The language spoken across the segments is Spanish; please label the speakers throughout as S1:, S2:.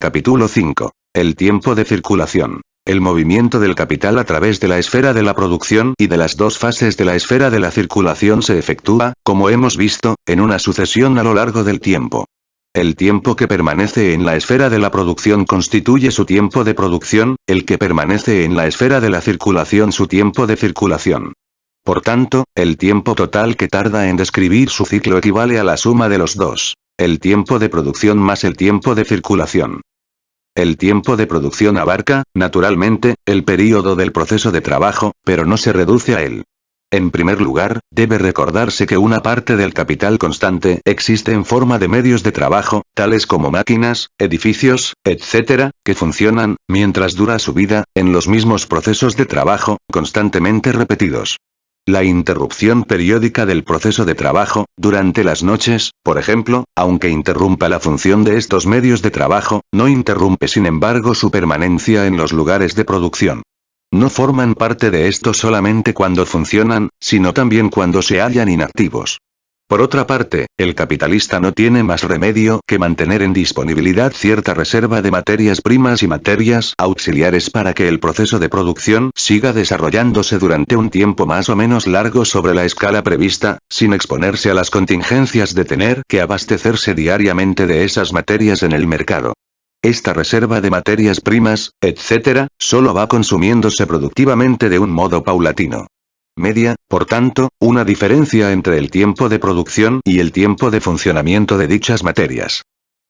S1: Capítulo 5. El tiempo de circulación. El movimiento del capital a través de la esfera de la producción y de las dos fases de la esfera de la circulación se efectúa, como hemos visto, en una sucesión a lo largo del tiempo. El tiempo que permanece en la esfera de la producción constituye su tiempo de producción, el que permanece en la esfera de la circulación su tiempo de circulación. Por tanto, el tiempo total que tarda en describir su ciclo equivale a la suma de los dos, el tiempo de producción más el tiempo de circulación. El tiempo de producción abarca, naturalmente, el período del proceso de trabajo, pero no se reduce a él. En primer lugar, debe recordarse que una parte del capital constante existe en forma de medios de trabajo, tales como máquinas, edificios, etc., que funcionan, mientras dura su vida, en los mismos procesos de trabajo, constantemente repetidos. La interrupción periódica del proceso de trabajo, durante las noches, por ejemplo, aunque interrumpa la función de estos medios de trabajo, no interrumpe sin embargo su permanencia en los lugares de producción. No forman parte de esto solamente cuando funcionan, sino también cuando se hallan inactivos. Por otra parte, el capitalista no tiene más remedio que mantener en disponibilidad cierta reserva de materias primas y materias auxiliares para que el proceso de producción siga desarrollándose durante un tiempo más o menos largo sobre la escala prevista, sin exponerse a las contingencias de tener que abastecerse diariamente de esas materias en el mercado. Esta reserva de materias primas, etc., solo va consumiéndose productivamente de un modo paulatino. Media, por tanto, una diferencia entre el tiempo de producción y el tiempo de funcionamiento de dichas materias.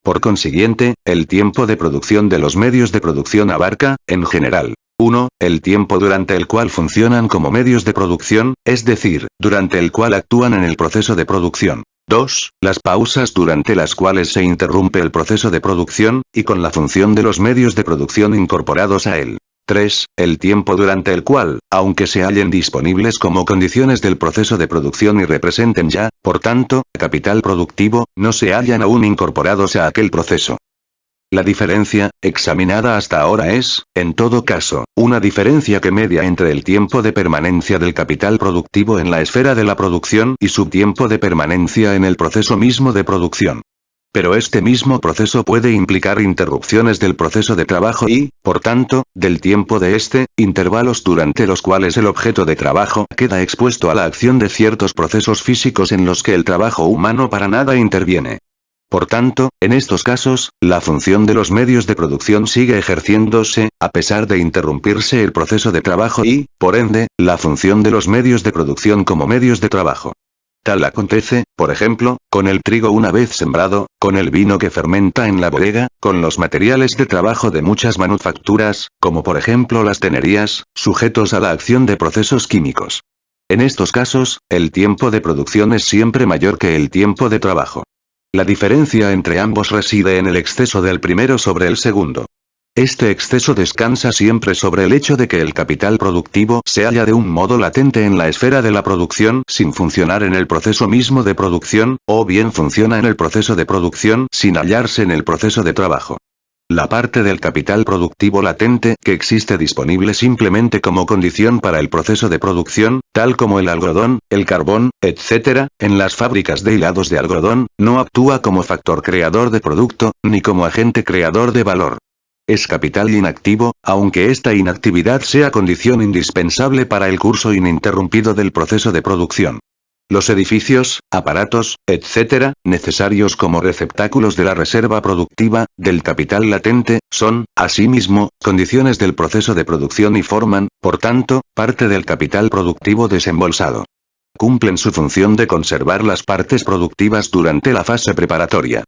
S1: Por consiguiente, el tiempo de producción de los medios de producción abarca, en general, 1. El tiempo durante el cual funcionan como medios de producción, es decir, durante el cual actúan en el proceso de producción. 2. Las pausas durante las cuales se interrumpe el proceso de producción, y con la función de los medios de producción incorporados a él. 3. El tiempo durante el cual, aunque se hallen disponibles como condiciones del proceso de producción y representen ya, por tanto, capital productivo, no se hallan aún incorporados a aquel proceso. La diferencia, examinada hasta ahora es, en todo caso, una diferencia que media entre el tiempo de permanencia del capital productivo en la esfera de la producción y su tiempo de permanencia en el proceso mismo de producción. Pero este mismo proceso puede implicar interrupciones del proceso de trabajo y, por tanto, del tiempo de este, intervalos durante los cuales el objeto de trabajo queda expuesto a la acción de ciertos procesos físicos en los que el trabajo humano para nada interviene. Por tanto, en estos casos, la función de los medios de producción sigue ejerciéndose, a pesar de interrumpirse el proceso de trabajo y, por ende, la función de los medios de producción como medios de trabajo. Tal acontece, por ejemplo, con el trigo una vez sembrado, con el vino que fermenta en la bodega, con los materiales de trabajo de muchas manufacturas, como por ejemplo las tenerías, sujetos a la acción de procesos químicos. En estos casos, el tiempo de producción es siempre mayor que el tiempo de trabajo. La diferencia entre ambos reside en el exceso del primero sobre el segundo. Este exceso descansa siempre sobre el hecho de que el capital productivo se halla de un modo latente en la esfera de la producción sin funcionar en el proceso mismo de producción, o bien funciona en el proceso de producción sin hallarse en el proceso de trabajo. La parte del capital productivo latente que existe disponible simplemente como condición para el proceso de producción, tal como el algodón, el carbón, etc., en las fábricas de hilados de algodón, no actúa como factor creador de producto, ni como agente creador de valor. Es capital inactivo, aunque esta inactividad sea condición indispensable para el curso ininterrumpido del proceso de producción. Los edificios, aparatos, etc., necesarios como receptáculos de la reserva productiva, del capital latente, son, asimismo, condiciones del proceso de producción y forman, por tanto, parte del capital productivo desembolsado. Cumplen su función de conservar las partes productivas durante la fase preparatoria.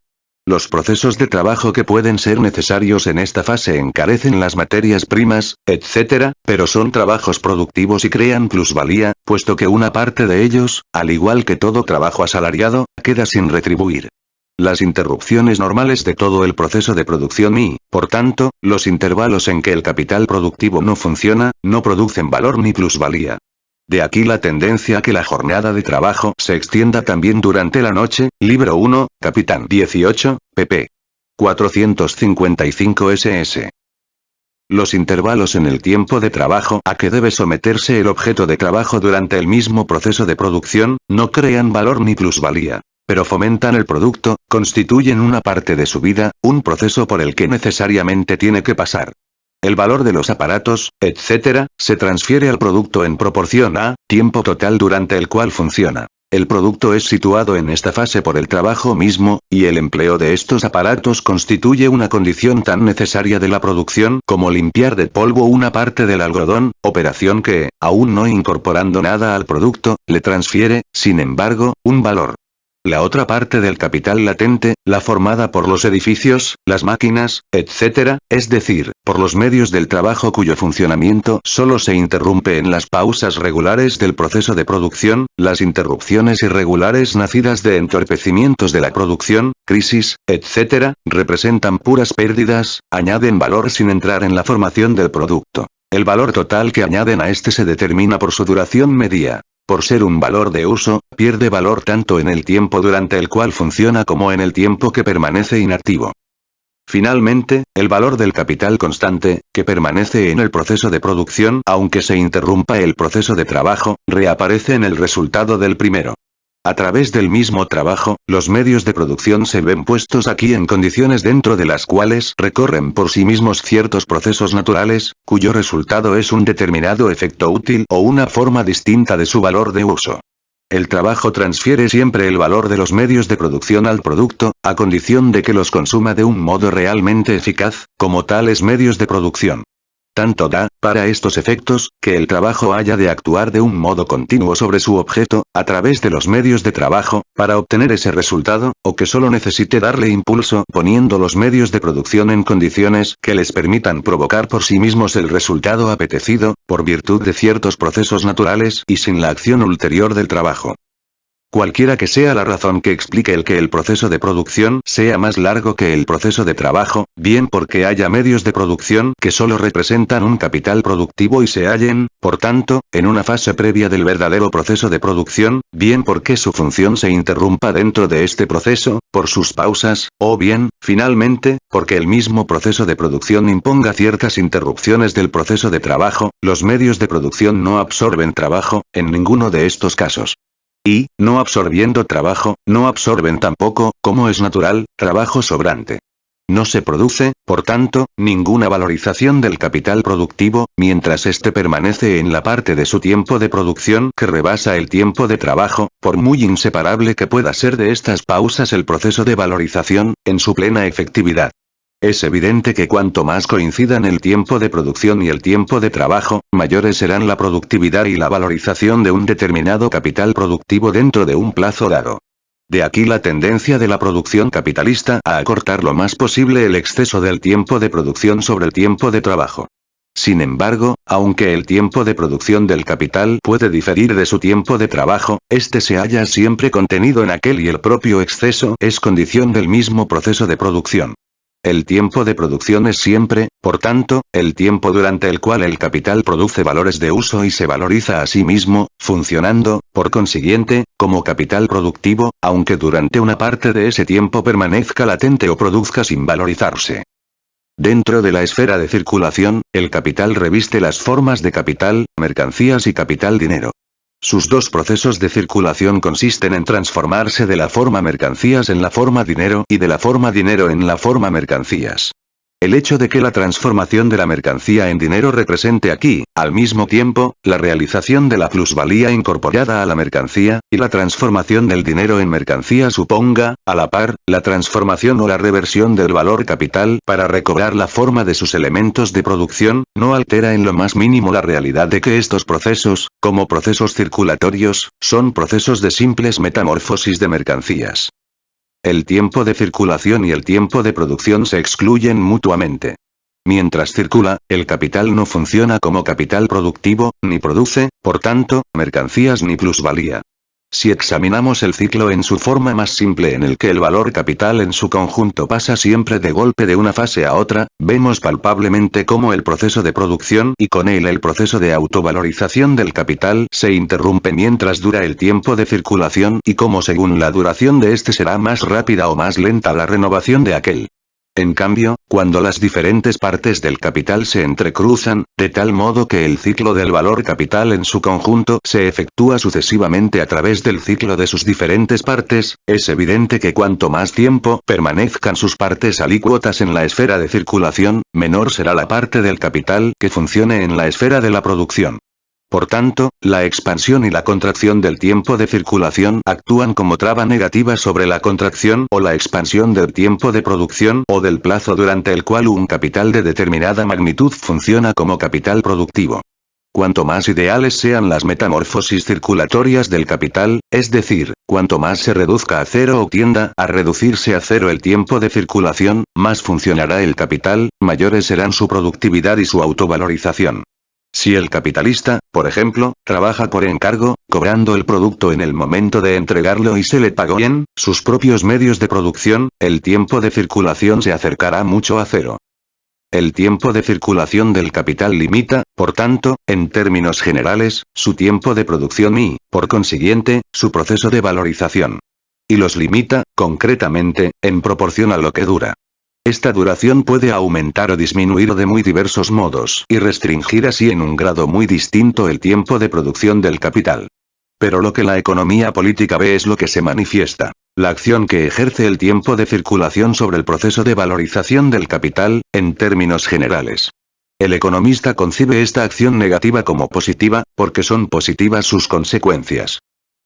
S1: Los procesos de trabajo que pueden ser necesarios en esta fase encarecen las materias primas, etc., pero son trabajos productivos y crean plusvalía, puesto que una parte de ellos, al igual que todo trabajo asalariado, queda sin retribuir. Las interrupciones normales de todo el proceso de producción y, por tanto, los intervalos en que el capital productivo no funciona, no producen valor ni plusvalía. De aquí la tendencia a que la jornada de trabajo se extienda también durante la noche. Libro 1, Capitán 18, pp. 455 ss. Los intervalos en el tiempo de trabajo a que debe someterse el objeto de trabajo durante el mismo proceso de producción, no crean valor ni plusvalía. pero fomentan el producto, constituyen una parte de su vida, un proceso por el que necesariamente tiene que pasar. El valor de los aparatos, etc., se transfiere al producto en proporción a tiempo total durante el cual funciona. El producto es situado en esta fase por el trabajo mismo, y el empleo de estos aparatos constituye una condición tan necesaria de la producción como limpiar de polvo una parte del algodón, operación que, aún no incorporando nada al producto, le transfiere, sin embargo, un valor. La otra parte del capital latente, la formada por los edificios, las máquinas, etc., es decir, por los medios del trabajo cuyo funcionamiento solo se interrumpe en las pausas regulares del proceso de producción, las interrupciones irregulares nacidas de entorpecimientos de la producción, crisis, etc., representan puras pérdidas, añaden valor sin entrar en la formación del producto. El valor total que añaden a este se determina por su duración media. Por ser un valor de uso, pierde valor tanto en el tiempo durante el cual funciona como en el tiempo que permanece inactivo. Finalmente, el valor del capital constante, que permanece en el proceso de producción aunque se interrumpa el proceso de trabajo, reaparece en el resultado del primero. A través del mismo trabajo, los medios de producción se ven puestos aquí en condiciones dentro de las cuales recorren por sí mismos ciertos procesos naturales, cuyo resultado es un determinado efecto útil o una forma distinta de su valor de uso. El trabajo transfiere siempre el valor de los medios de producción al producto, a condición de que los consuma de un modo realmente eficaz, como tales medios de producción. Tanto da, para estos efectos, que el trabajo haya de actuar de un modo continuo sobre su objeto, a través de los medios de trabajo, para obtener ese resultado, o que solo necesite darle impulso poniendo los medios de producción en condiciones que les permitan provocar por sí mismos el resultado apetecido, por virtud de ciertos procesos naturales y sin la acción ulterior del trabajo. Cualquiera que sea la razón que explique el que el proceso de producción sea más largo que el proceso de trabajo, bien porque haya medios de producción que solo representan un capital productivo y se hallen, por tanto, en una fase previa del verdadero proceso de producción, bien porque su función se interrumpa dentro de este proceso, por sus pausas, o bien, finalmente, porque el mismo proceso de producción imponga ciertas interrupciones del proceso de trabajo, los medios de producción no absorben trabajo, en ninguno de estos casos. Y, no absorbiendo trabajo, no absorben tampoco, como es natural, trabajo sobrante. No se produce, por tanto, ninguna valorización del capital productivo, mientras éste permanece en la parte de su tiempo de producción que rebasa el tiempo de trabajo, por muy inseparable que pueda ser de estas pausas el proceso de valorización, en su plena efectividad. Es evidente que cuanto más coincidan el tiempo de producción y el tiempo de trabajo, mayores serán la productividad y la valorización de un determinado capital productivo dentro de un plazo dado. De aquí la tendencia de la producción capitalista a acortar lo más posible el exceso del tiempo de producción sobre el tiempo de trabajo. Sin embargo, aunque el tiempo de producción del capital puede diferir de su tiempo de trabajo, este se halla siempre contenido en aquel y el propio exceso es condición del mismo proceso de producción. El tiempo de producción es siempre, por tanto, el tiempo durante el cual el capital produce valores de uso y se valoriza a sí mismo, funcionando, por consiguiente, como capital productivo, aunque durante una parte de ese tiempo permanezca latente o produzca sin valorizarse. Dentro de la esfera de circulación, el capital reviste las formas de capital, mercancías y capital dinero. Sus dos procesos de circulación consisten en transformarse de la forma mercancías en la forma dinero y de la forma dinero en la forma mercancías. El hecho de que la transformación de la mercancía en dinero represente aquí, al mismo tiempo, la realización de la plusvalía incorporada a la mercancía, y la transformación del dinero en mercancía suponga, a la par, la transformación o la reversión del valor capital para recobrar la forma de sus elementos de producción, no altera en lo más mínimo la realidad de que estos procesos, como procesos circulatorios, son procesos de simples metamorfosis de mercancías. El tiempo de circulación y el tiempo de producción se excluyen mutuamente. Mientras circula, el capital no funciona como capital productivo, ni produce, por tanto, mercancías ni plusvalía. Si examinamos el ciclo en su forma más simple en el que el valor capital en su conjunto pasa siempre de golpe de una fase a otra, vemos palpablemente cómo el proceso de producción y con él el proceso de autovalorización del capital se interrumpe mientras dura el tiempo de circulación y cómo según la duración de este será más rápida o más lenta la renovación de aquel. En cambio, cuando las diferentes partes del capital se entrecruzan, de tal modo que el ciclo del valor capital en su conjunto se efectúa sucesivamente a través del ciclo de sus diferentes partes, es evidente que cuanto más tiempo permanezcan sus partes alícuotas en la esfera de circulación, menor será la parte del capital que funcione en la esfera de la producción. Por tanto, la expansión y la contracción del tiempo de circulación actúan como traba negativa sobre la contracción o la expansión del tiempo de producción o del plazo durante el cual un capital de determinada magnitud funciona como capital productivo. Cuanto más ideales sean las metamorfosis circulatorias del capital, es decir, cuanto más se reduzca a cero o tienda a reducirse a cero el tiempo de circulación, más funcionará el capital, mayores serán su productividad y su autovalorización. Si el capitalista, por ejemplo, trabaja por encargo, cobrando el producto en el momento de entregarlo y se le pagó bien, sus propios medios de producción, el tiempo de circulación se acercará mucho a cero. El tiempo de circulación del capital limita, por tanto, en términos generales, su tiempo de producción y, por consiguiente, su proceso de valorización. Y los limita, concretamente, en proporción a lo que dura. Esta duración puede aumentar o disminuir de muy diversos modos y restringir así en un grado muy distinto el tiempo de producción del capital. Pero lo que la economía política ve es lo que se manifiesta. La acción que ejerce el tiempo de circulación sobre el proceso de valorización del capital, en términos generales. El economista concibe esta acción negativa como positiva, porque son positivas sus consecuencias.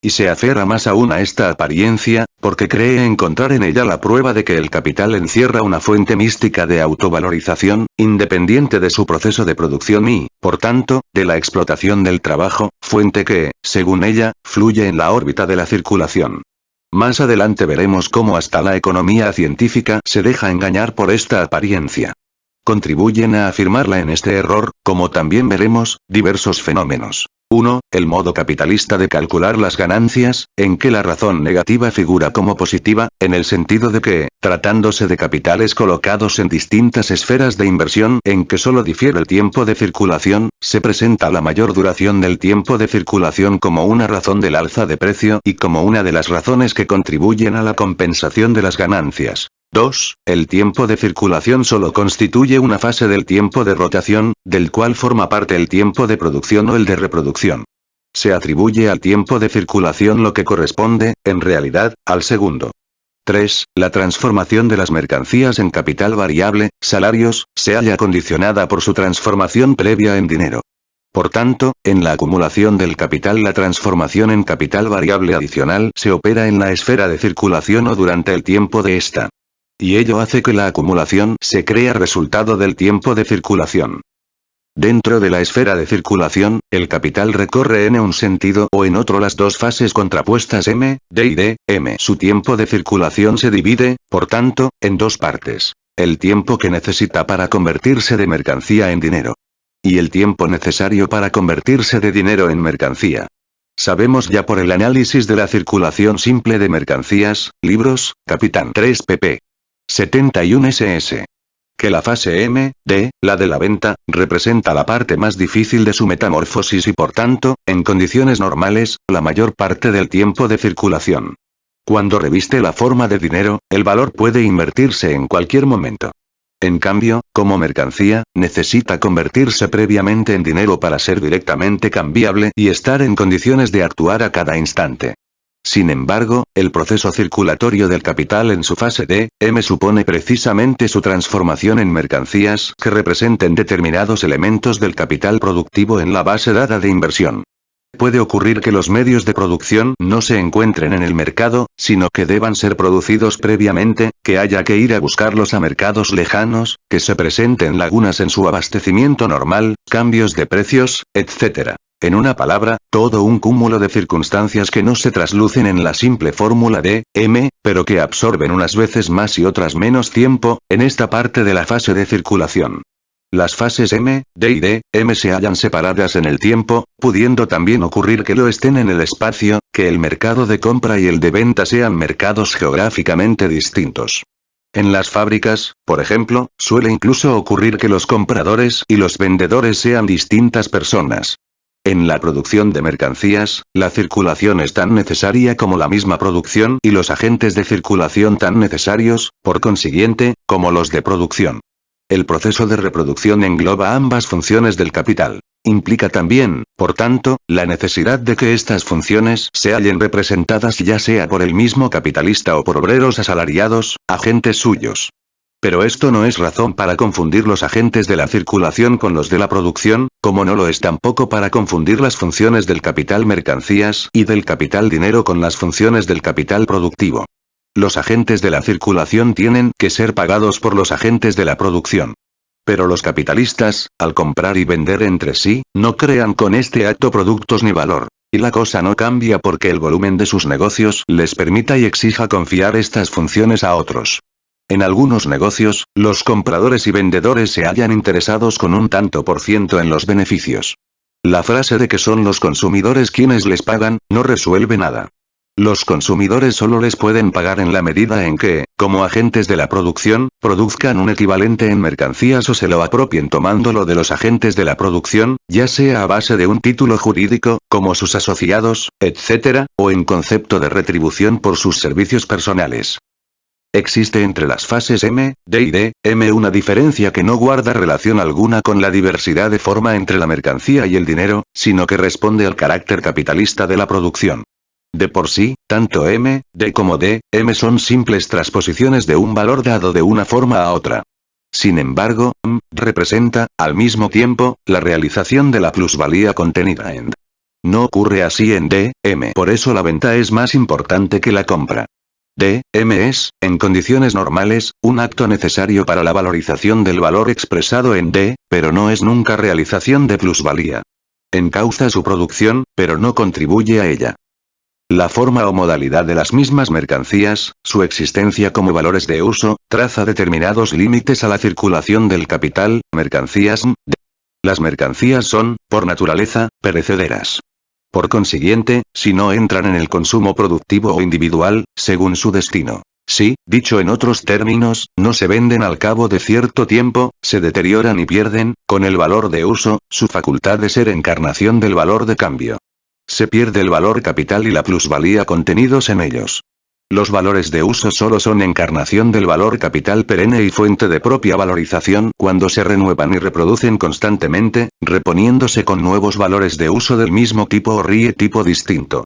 S1: Y se aferra más aún a esta apariencia, porque cree encontrar en ella la prueba de que el capital encierra una fuente mística de autovalorización, independiente de su proceso de producción y, por tanto, de la explotación del trabajo, fuente que, según ella, fluye en la órbita de la circulación. Más adelante veremos cómo hasta la economía científica se deja engañar por esta apariencia. Contribuyen a afirmarla en este error, como también veremos, diversos fenómenos. 1. El modo capitalista de calcular las ganancias, en que la razón negativa figura como positiva, en el sentido de que, tratándose de capitales colocados en distintas esferas de inversión en que solo difiere el tiempo de circulación, se presenta la mayor duración del tiempo de circulación como una razón del alza de precio y como una de las razones que contribuyen a la compensación de las ganancias. 2. El tiempo de circulación solo constituye una fase del tiempo de rotación, del cual forma parte el tiempo de producción o el de reproducción. Se atribuye al tiempo de circulación lo que corresponde, en realidad, al segundo. 3. La transformación de las mercancías en capital variable, salarios, se halla condicionada por su transformación previa en dinero. Por tanto, en la acumulación del capital la transformación en capital variable adicional se opera en la esfera de circulación o durante el tiempo de esta. Y ello hace que la acumulación se crea resultado del tiempo de circulación. Dentro de la esfera de circulación, el capital recorre en un sentido o en otro las dos fases contrapuestas M, D y D, M. Su tiempo de circulación se divide, por tanto, en dos partes. El tiempo que necesita para convertirse de mercancía en dinero. Y el tiempo necesario para convertirse de dinero en mercancía. Sabemos ya por el análisis de la circulación simple de mercancías, libros, Capitán 3 pp. 71 ss. Que la fase M, D, la de la venta, representa la parte más difícil de su metamorfosis y por tanto, en condiciones normales, la mayor parte del tiempo de circulación. Cuando reviste la forma de dinero, el valor puede invertirse en cualquier momento. En cambio, como mercancía, necesita convertirse previamente en dinero para ser directamente cambiable y estar en condiciones de actuar a cada instante. Sin embargo, el proceso circulatorio del capital en su fase D, M supone precisamente su transformación en mercancías que representen determinados elementos del capital productivo en la base dada de inversión. Puede ocurrir que los medios de producción no se encuentren en el mercado, sino que deban ser producidos previamente, que haya que ir a buscarlos a mercados lejanos, que se presenten lagunas en su abastecimiento normal, cambios de precios, etc. En una palabra, todo un cúmulo de circunstancias que no se traslucen en la simple fórmula de M, pero que absorben unas veces más y otras menos tiempo, en esta parte de la fase de circulación. Las fases M, D y D, M se hallan separadas en el tiempo, pudiendo también ocurrir que lo estén en el espacio, que el mercado de compra y el de venta sean mercados geográficamente distintos. En las fábricas, por ejemplo, suele incluso ocurrir que los compradores y los vendedores sean distintas personas. En la producción de mercancías, la circulación es tan necesaria como la misma producción y los agentes de circulación tan necesarios, por consiguiente, como los de producción. El proceso de reproducción engloba ambas funciones del capital. Implica también, por tanto, la necesidad de que estas funciones se hallen representadas ya sea por el mismo capitalista o por obreros asalariados, agentes suyos. Pero esto no es razón para confundir los agentes de la circulación con los de la producción, como no lo es tampoco para confundir las funciones del capital mercancías y del capital dinero con las funciones del capital productivo. Los agentes de la circulación tienen que ser pagados por los agentes de la producción. Pero los capitalistas, al comprar y vender entre sí, no crean con este acto productos ni valor. Y la cosa no cambia porque el volumen de sus negocios les permita y exija confiar estas funciones a otros. En algunos negocios, los compradores y vendedores se hallan interesados con un tanto por ciento en los beneficios. La frase de que son los consumidores quienes les pagan, no resuelve nada. Los consumidores solo les pueden pagar en la medida en que, como agentes de la producción, produzcan un equivalente en mercancías o se lo apropien tomándolo de los agentes de la producción, ya sea a base de un título jurídico, como sus asociados, etc., o en concepto de retribución por sus servicios personales. Existe entre las fases M, D y D, M una diferencia que no guarda relación alguna con la diversidad de forma entre la mercancía y el dinero, sino que responde al carácter capitalista de la producción. De por sí, tanto M, D como D, M son simples transposiciones de un valor dado de una forma a otra. Sin embargo, M representa, al mismo tiempo, la realización de la plusvalía contenida en D. No ocurre así en D, M. Por eso la venta es más importante que la compra. D, M es, en condiciones normales, un acto necesario para la valorización del valor expresado en D, pero no es nunca realización de plusvalía. Encauza su producción, pero no contribuye a ella. La forma o modalidad de las mismas mercancías, su existencia como valores de uso, traza determinados límites a la circulación del capital, mercancías, D. Las mercancías son, por naturaleza, perecederas. Por consiguiente, si no entran en el consumo productivo o individual, según su destino. Si, dicho en otros términos, no se venden al cabo de cierto tiempo, se deterioran y pierden, con el valor de uso, su facultad de ser encarnación del valor de cambio. Se pierde el valor capital y la plusvalía contenidos en ellos. Los valores de uso solo son encarnación del valor capital perenne y fuente de propia valorización cuando se renuevan y reproducen constantemente, reponiéndose con nuevos valores de uso del mismo tipo o tipo distinto.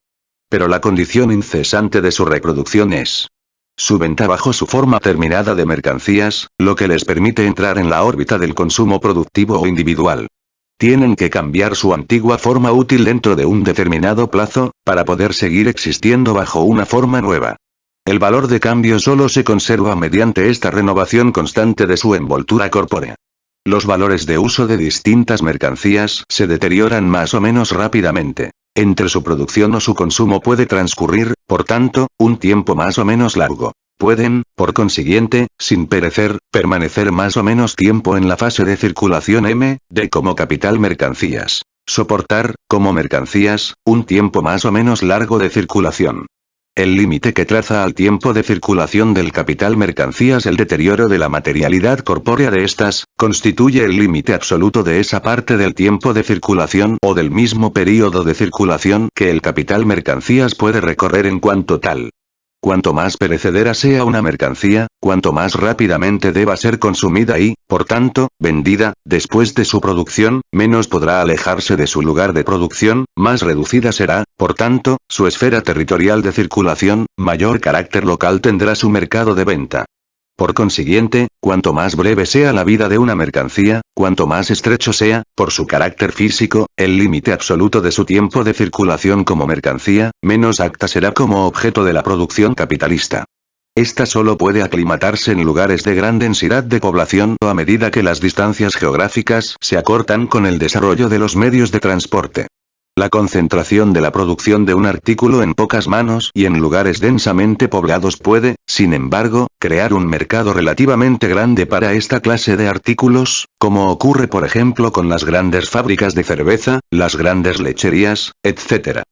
S1: Pero la condición incesante de su reproducción es su venta bajo su forma terminada de mercancías, lo que les permite entrar en la órbita del consumo productivo o individual. Tienen que cambiar su antigua forma útil dentro de un determinado plazo, para poder seguir existiendo bajo una forma nueva. El valor de cambio solo se conserva mediante esta renovación constante de su envoltura corpórea. Los valores de uso de distintas mercancías se deterioran más o menos rápidamente. Entre su producción o su consumo puede transcurrir, por tanto, un tiempo más o menos largo. Pueden, por consiguiente, sin perecer, permanecer más o menos tiempo en la fase de circulación M, D como capital mercancías. Soportar, como mercancías, un tiempo más o menos largo de circulación. El límite que traza al tiempo de circulación del capital mercancías el deterioro de la materialidad corpórea de estas, constituye el límite absoluto de esa parte del tiempo de circulación o del mismo período de circulación que el capital mercancías puede recorrer en cuanto tal. Cuanto más perecedera sea una mercancía, cuanto más rápidamente deba ser consumida y, por tanto, vendida, después de su producción, menos podrá alejarse de su lugar de producción, más reducida será, por tanto, su esfera territorial de circulación, mayor carácter local tendrá su mercado de venta. Por consiguiente, cuanto más breve sea la vida de una mercancía, cuanto más estrecho sea, por su carácter físico, el límite absoluto de su tiempo de circulación como mercancía, menos acta será como objeto de la producción capitalista. Esta solo puede aclimatarse en lugares de gran densidad de población o a medida que las distancias geográficas se acortan con el desarrollo de los medios de transporte. La concentración de la producción de un artículo en pocas manos y en lugares densamente poblados puede, sin embargo, crear un mercado relativamente grande para esta clase de artículos, como ocurre por ejemplo con las grandes fábricas de cerveza, las grandes lecherías, etc.